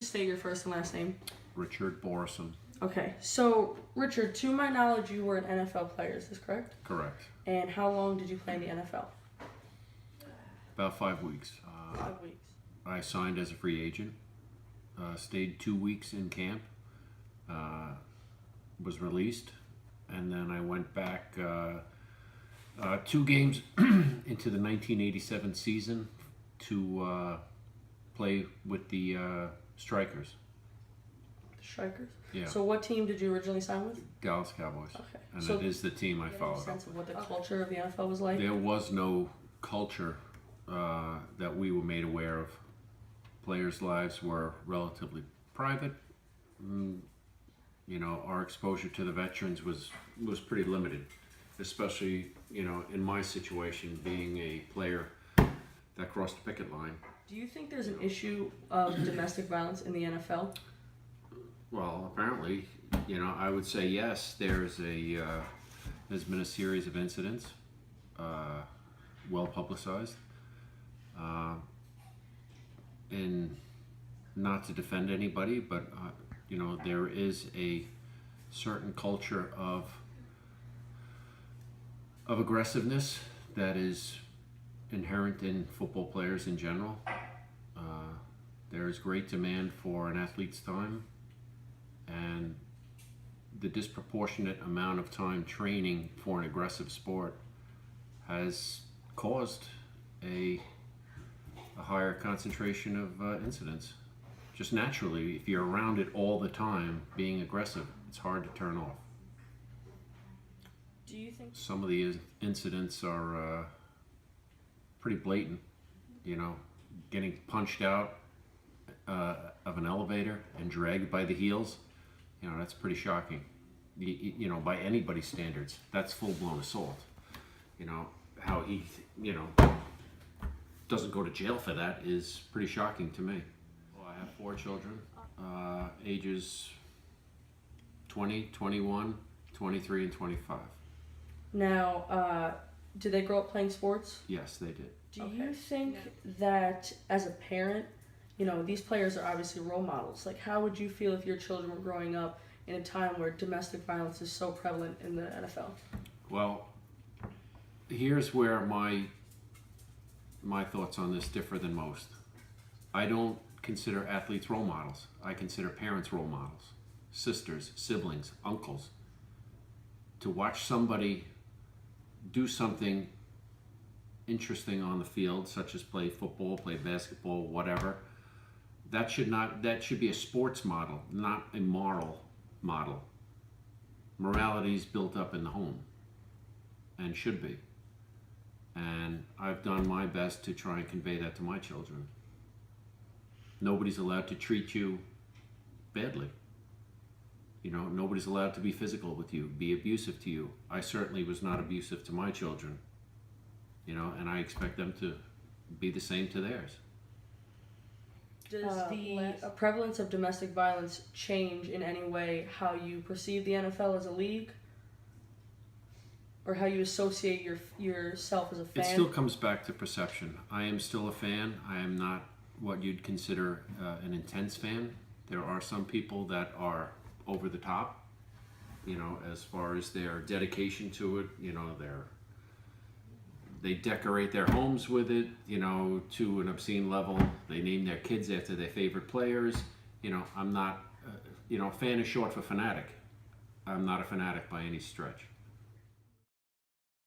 State your first and last name. Richard Borison. Okay, so Richard, to my knowledge, you were an NFL player. Is this correct? Correct. And how long did you play in the NFL? About 5 weeks. 5 weeks. I signed as a free agent. Stayed 2 weeks in camp. Was released, and then I went back 2 games into the 1987 season to play with the Strikers. The Strikers? Yeah. So what team did you originally sign with? Dallas Cowboys. Okay. And So it is the team I you have a followed up. sense of what the culture of the NFL was like? There was no culture that we were made aware of. Players' lives were relatively private. You know, our exposure to the veterans was pretty limited, especially, you know, in my situation, being a player that crossed the picket line. Do you think there's an issue of domestic violence in the NFL? Well, apparently, you know, I would say yes. There's been a series of incidents, well publicized, and not to defend anybody, but you know, there is a certain culture of aggressiveness that is inherent in football players in general. There is great demand for an athlete's time, and the disproportionate amount of time training for an aggressive sport has caused a higher concentration of incidents. Just naturally, if you're around it all the time, being aggressive, it's hard to turn off. Do you think Some of the incidents are pretty blatant, you know, getting punched out of an elevator and dragged by the heels, you know, that's pretty shocking. You know, by anybody's standards, that's full-blown assault. You know, how he, you know, doesn't go to jail for that is pretty shocking to me. Well, I have 4 children, ages 20, 21, 23, and 25. now, did they grow up playing sports? Yes, they did. Do you think that as a parent, you know, these players are obviously role models. Like, how would you feel if your children were growing up in a time where domestic violence is so prevalent in the NFL? Well, here's where my thoughts on this differ than most. I don't consider athletes role models. I consider parents role models. Sisters, siblings, uncles. To watch somebody do something interesting on the field, such as play football, play basketball, whatever, that should be a sports model, not a moral model. Morality is built up in the home, and should be. And I've done my best to try and convey that to my children. Nobody's allowed to treat you badly. You know, nobody's allowed to be physical with you, be abusive to you. I certainly was not abusive to my children, you know, and I expect them to be the same to theirs. Does the prevalence of domestic violence change in any way how you perceive the NFL as a league? Or how you associate yourself as a fan? It still comes back to perception. I am still a fan. I am not what you'd consider an intense fan. There are some people that are over the top, you know, as far as their dedication to it. You know, they decorate their homes with it, you know, to an obscene level. They name their kids after their favorite players. You know, I'm not, you know, fan is short for fanatic. I'm not a fanatic by any stretch.